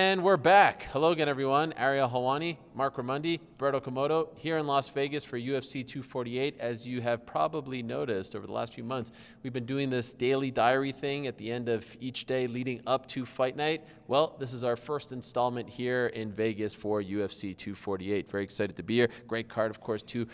And we're back. Hello again, everyone. Ariel, Helwani, Marc, Raimondi, Okamoto here in Las Vegas for UFC 248. As you have probably noticed over the last few months, we've been doing this daily diary thing at the end of each day leading up to fight night. Well, this is our first installment here in Vegas for UFC 248. Very excited to be here. Great card, of course, two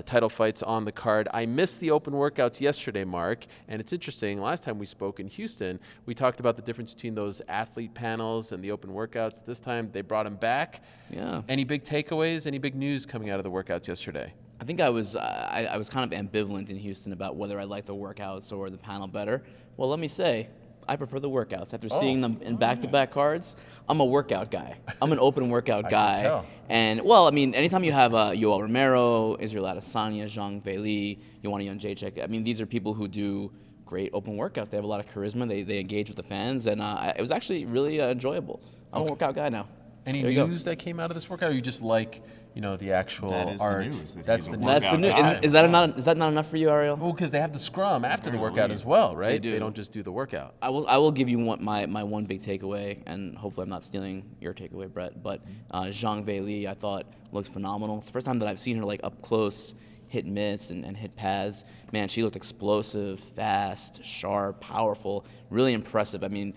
title fights on the card. I missed the open workouts yesterday, Marc, and it's interesting. Last time we spoke in Houston, we talked about the difference between those athlete panels and the open workouts. This time they brought them back. Yeah. Any big takeaways? Any big news coming out of the workouts yesterday? I think I was kind of ambivalent in Houston about whether I liked the workouts or the panel better. Well, let me say, I prefer the workouts. After seeing them in back-to-back cards, I'm a workout guy. I'm an open workout guy. Can tell. And, well, I mean, anytime you have Yoel Romero, Israel Adesanya, Zhang, Weili, Joanna, Jedrzejczyk, I mean, these are people who do great open workouts. They have a lot of charisma. They engage with the fans, and it was actually really enjoyable. I'm a workout guy now. Any news that came out of this workout, or you just like, the actual art? That's the news. That's the news. Is that not enough for you, Ariel? Well, because they have the scrum after the workout as well, right? They do. They don't just do the workout. I will give you my one big takeaway, and hopefully I'm not stealing your takeaway, Brett. But Zhang Weili, I thought looked phenomenal. It's the first time that I've seen her like up close, hit mitts and hit pads. Man, she looked explosive, fast, sharp, powerful, really impressive. I mean,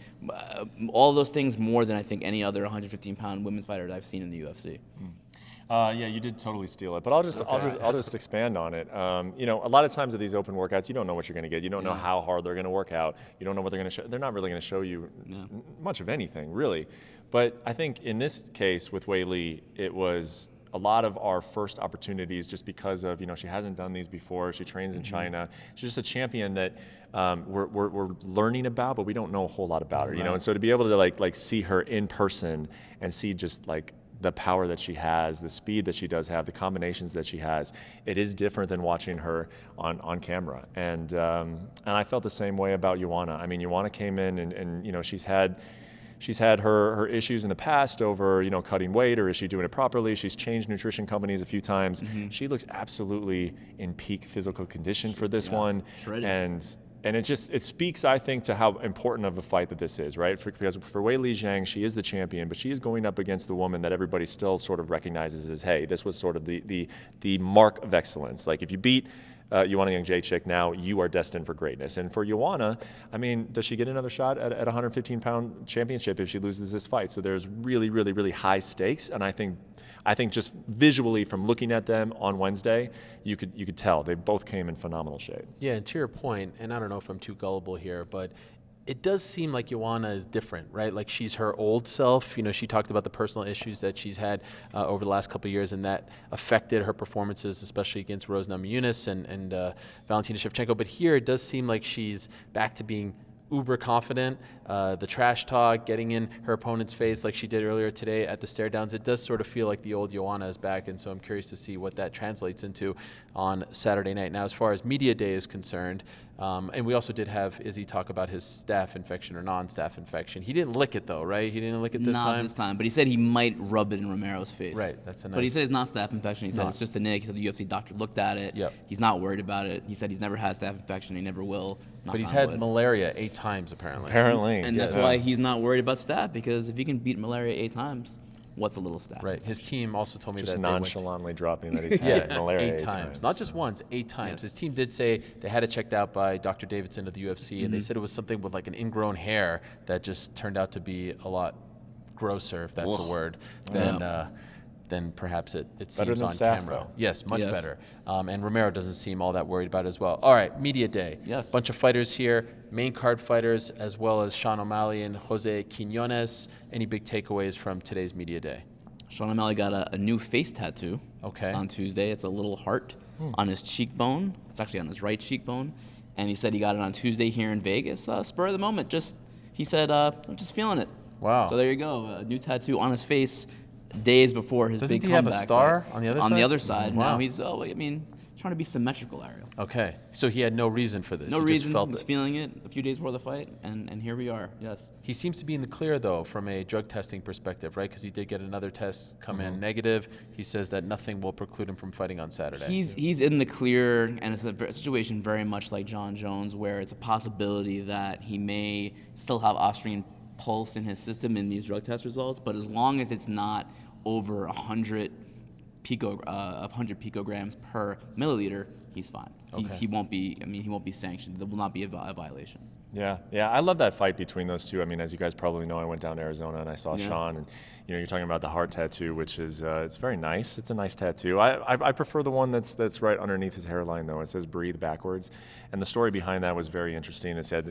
all those things more than I think any other 115-pound women's fighter that I've seen in the UFC. Yeah, you did totally steal it, but I'll just expand on it. A lot of times at these open workouts, you don't know what you're going to get. You don't know how hard they're going to work out. You don't know what they're going to show. They're not really going to show you much of anything, really. But I think in this case with Weili, it was a lot of our first opportunities just because of, she hasn't done these before. She trains in China. She's just a champion that we're learning about, but we don't know a whole lot about her, And so to be able to like see her in person and see just like the power that she has, the speed that she does have, the combinations that she has, it is different than watching her on camera. And I felt the same way about Joanna. I mean, Joanna came in and she's had her issues in the past over, cutting weight, or is she doing it properly? She's changed nutrition companies a few times. She looks absolutely in peak physical condition for this one. Shredded. And it speaks, I think, to how important of a fight that this is, right? Because for Weili Zhang, she is the champion, but she is going up against the woman that everybody still sort of recognizes as, hey, this was sort of the mark of excellence. Like if you beat Joanna Jedrzejczyk, now you are destined for greatness. And for Joanna, I mean, does she get another shot at a 115-pound championship if she loses this fight? So there's really, really, really high stakes, and I think just visually from looking at them on Wednesday, you could tell they both came in phenomenal shape. Yeah, and to your point, and I don't know if I'm too gullible here, but it does seem like Joanna is different, right? Like she's her old self. She talked about the personal issues that she's had over the last couple of years, and that affected her performances, especially against Rose Namajunas and Valentina Shevchenko. But here it does seem like she's back to being uber confident, the trash talk, getting in her opponent's face like she did earlier today at the stare downs. It does sort of feel like the old Joanna is back, and so I'm curious to see what that translates into on Saturday night. Now, as far as media day is concerned, and we also did have Izzy talk about his staph infection or non-staph infection. He didn't lick it though, right? He didn't lick it this time? Not this time, but he said he might rub it in Romero's face. Right, that's a nice... But he said it's not staph infection. He said it's just a nick. He said the UFC doctor looked at it. Yep. He's not worried about it. He said he's never had staph infection. He never will. But he's had malaria 8 times, apparently. And that's why he's not worried about staph, because if he can beat malaria 8 times, what's a little staph? Right. His team also told me just that nonchalantly dropping that he's had malaria 8 times. Not just once, 8 times. Yes. His team did say they had it checked out by Dr. Davidson of the UFC, and they said it was something with like an ingrown hair that just turned out to be a lot grosser, if that's a word, than perhaps it seems on camera. Though. Yes, much better. And Romero doesn't seem all that worried about it as well. All right, media day. Yes. Bunch of fighters here, main card fighters, as well as Sean O'Malley and Jose Quinones. Any big takeaways from today's media day? Sean O'Malley got a new face tattoo on Tuesday. It's a little heart on his cheekbone. It's actually on his right cheekbone. And he said he got it on Tuesday here in Vegas. Spur of the moment. He said, I'm just feeling it. Wow. So there you go. A new tattoo on his face days before his big comeback. Doesn't he have a star on the other side? On the other side. Wow. Now he's, trying to be symmetrical, Ariel. Okay. So he had no reason for this. No he reason. Just felt he was feeling it a few days before the fight, and here we are, yes. He seems to be in the clear, though, from a drug testing perspective, right? Because he did get another test come in negative. He says that nothing will preclude him from fighting on Saturday. He's in the clear, and it's a situation very much like John Jones, where it's a possibility that he may still have Austrian pulse in his system in these drug test results, but as long as it's not over 100 picograms per milliliter, he's fine. Okay. He won't be. I mean, he won't be sanctioned. There will not be a violation. Yeah, I love that fight between those two. I mean, as you guys probably know, I went down to Arizona and I saw Sean, and you're talking about the heart tattoo, which is it's very nice. It's a nice tattoo. I prefer the one that's right underneath his hairline though. It says "breathe" backwards, and the story behind that was very interesting. It said,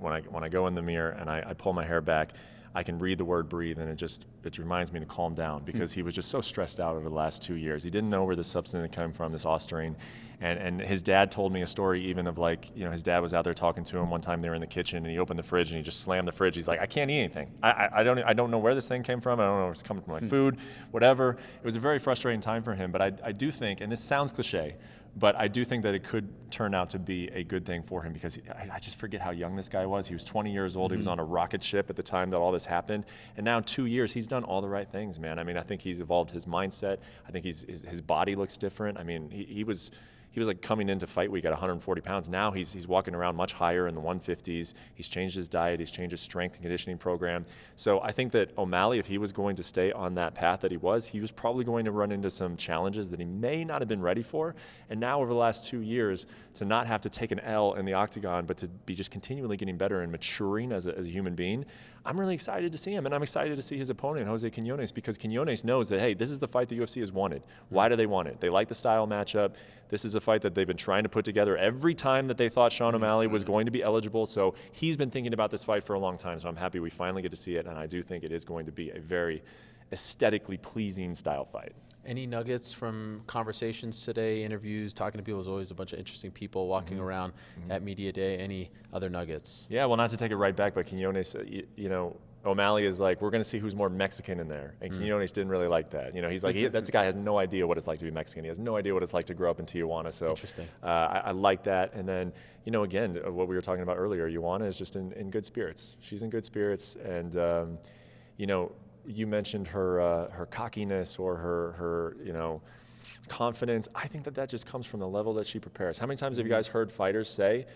when I go in the mirror and I pull my hair back, I can read the word breathe, and it reminds me to calm down, because he was just so stressed out over the last 2 years. He didn't know where the substance came from, this ostarine. And his dad told me a story even of his dad was out there talking to him one time. They were in the kitchen and he opened the fridge and he just slammed the fridge. He's like, I can't eat anything. I don't know where this thing came from. I don't know if it's coming from my food, whatever. It was a very frustrating time for him. But I do think, and this sounds cliche, but I do think that it could turn out to be a good thing for him, because I just forget how young this guy was. He was 20 years old. He was on a rocket ship at the time that all this happened. And now 2 years, he's done all the right things, man. I mean, I think he's evolved his mindset. I think his body looks different. I mean, he was like coming into fight week at 140 pounds. Now he's walking around much higher in the 150s. He's changed his diet. He's changed his strength and conditioning program. So I think that O'Malley, if he was going to stay on that path that he was probably going to run into some challenges that he may not have been ready for. And now over the last 2 years, to not have to take an L in the octagon, but to be just continually getting better and maturing as a human being, I'm really excited to see him. And I'm excited to see his opponent, Jose Quinones, because Quinones knows that, hey, this is the fight the UFC has wanted. Why do they want it? They like the style matchup. This is a fight that they've been trying to put together every time that they thought Sean O'Malley was going to be eligible. So he's been thinking about this fight for a long time. So I'm happy we finally get to see it. And I do think it is going to be a very aesthetically pleasing style fight. Any nuggets from conversations today, interviews, talking to people? There's always a bunch of interesting people walking around at Media Day. Any other nuggets? Yeah, well, not to take it right back, but Quinones, O'Malley is like, we're going to see who's more Mexican in there. And Quinones didn't really like that. He's like, that's the guy has no idea what it's like to be Mexican. He has no idea what it's like to grow up in Tijuana. So interesting. I like that. And then, again, what we were talking about earlier, Joanna is just in good spirits. She's in good spirits. And, you mentioned her cockiness or her confidence. I think that just comes from the level that she prepares. How many times have you guys heard fighters say,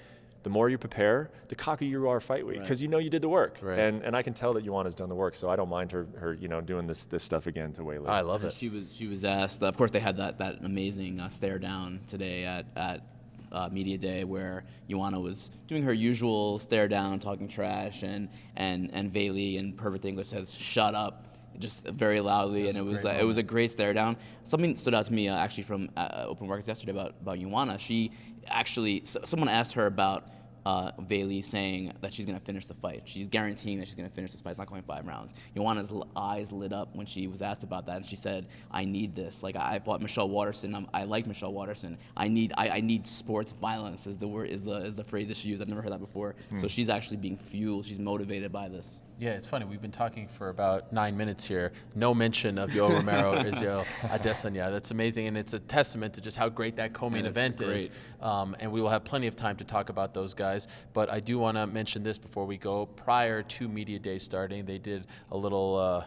the more you prepare, the cockier you are fight week, because you did the work. Right. And I can tell that Joanna's done the work, so I don't mind her doing this stuff again to Weili. I love it. She was asked. Of course, they had that amazing stare down today at Media Day, where Joanna was doing her usual stare down, talking trash, and Weili in perfect English says, "Shut up," just very loudly, and it was a great stare down. Something stood out to me actually from Open Markets yesterday about Joanna. She actually, someone asked her about Weili saying that she's going to finish the fight. She's guaranteeing that she's going to finish this fight. It's not going 5 rounds. Joanna's eyes lit up when she was asked about that, and she said, "I need this. Like, I fought Michelle Waterson. I like Michelle Waterson. I need sports violence." Is the phrase that she used. I've never heard that before. So she's actually being fueled. She's motivated by this. Yeah, it's funny. We've been talking for about 9 minutes here. No mention of Yoel Romero, Israel Adesanya. That's amazing, and it's a testament to just how great that co-main event is. And we will have plenty of time to talk about those guys. But I do want to mention this before we go. Prior to Media Day starting, they did a little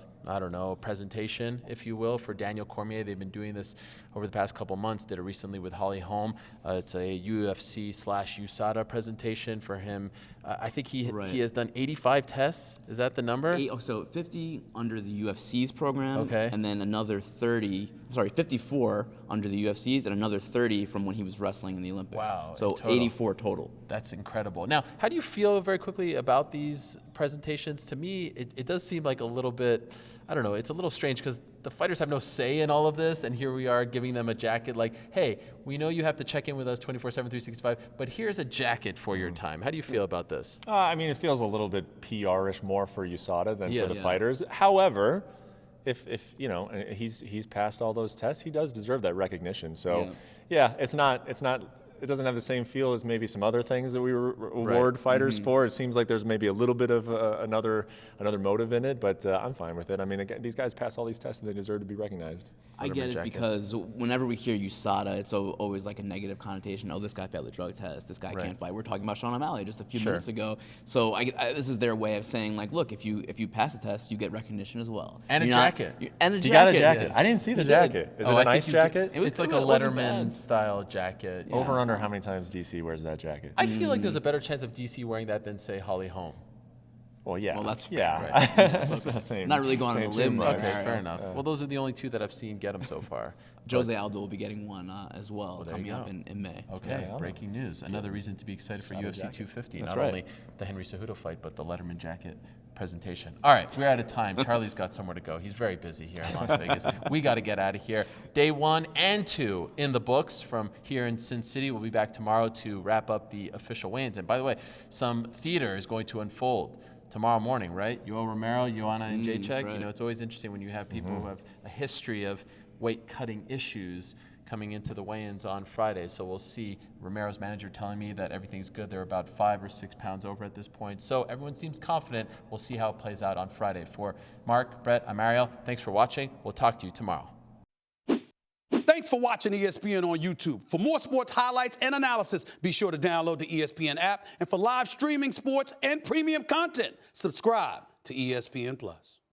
presentation, if you will, for Daniel Cormier. They've been doing this over the past couple months. Did it recently with Holly Holm. It's a UFC/USADA presentation for him. I think he has done 85 tests. Is that the number? So 50 under the UFC's program, okay, and then another 54 under the UFC's, and another 30 from when he was wrestling in the Olympics. Wow. So 84 total. That's incredible. Now, how do you feel very quickly about these presentations? To me, it does seem like a little bit, I don't know, it's a little strange because the fighters have no say in all of this, and here we are giving them a jacket like, hey, we know you have to check in with us 24/7, 365, but here's a jacket for your time. How do you feel about this? I mean, it feels a little bit PR-ish more for USADA than for the fighters. However, if he's passed all those tests, he does deserve that recognition. So, it doesn't have the same feel as maybe some other things that we reward fighters for. It seems like there's maybe a little bit of another motive in it, but I'm fine with it. I mean, again, these guys pass all these tests and they deserve to be recognized. I get it, because whenever we hear USADA, it's always like a negative connotation. Oh, this guy failed the drug test. This guy can't fight. We're talking about Sean O'Malley just a few minutes ago. So this is their way of saying, like, look, if you pass the test, you get recognition as well. And a jacket. And a jacket. You got a jacket. Yes. I didn't see the jacket. Is it a nice jacket? It's like a Letterman-style jacket. Over under how many times DC wears that jacket? I feel like there's a better chance of DC wearing that than, say, Holly Holm. Well, yeah. Well, that's fair. yeah. That's the same. Not really going on a limb there. Okay, fair enough. Well, those are the only two that I've seen get him so far. Jose Aldo will be getting one as well there coming you up go. in May. Okay, Yeah. breaking news. Another reason to be excited for UFC 250. That's Not right. only the Henry Cejudo fight, but the Letterman jacket presentation. All right, we're out of time. Charlie's got somewhere to go. He's very busy here in Las Vegas. We got to get out of here. Day 1 and 2 in the books from here in Sin City. We'll be back tomorrow to wrap up the official weigh-ins. And by the way, some theater is going to unfold tomorrow morning, right? Yoel Romero, Joanna, and Jedrzejczyk. right. You know, it's always interesting when you have people who have a history of weight-cutting issues coming into the weigh-ins on Friday. So we'll see Romero's manager telling me that everything's good. They're about 5 or 6 pounds over at this point. So everyone seems confident. We'll see how it plays out on Friday. For Marc, Brett, I'm Ariel. Thanks for watching. We'll talk to you tomorrow. Thanks for watching ESPN on YouTube. For more sports highlights and analysis, be sure to download the ESPN app. And for live streaming sports and premium content, subscribe to ESPN+.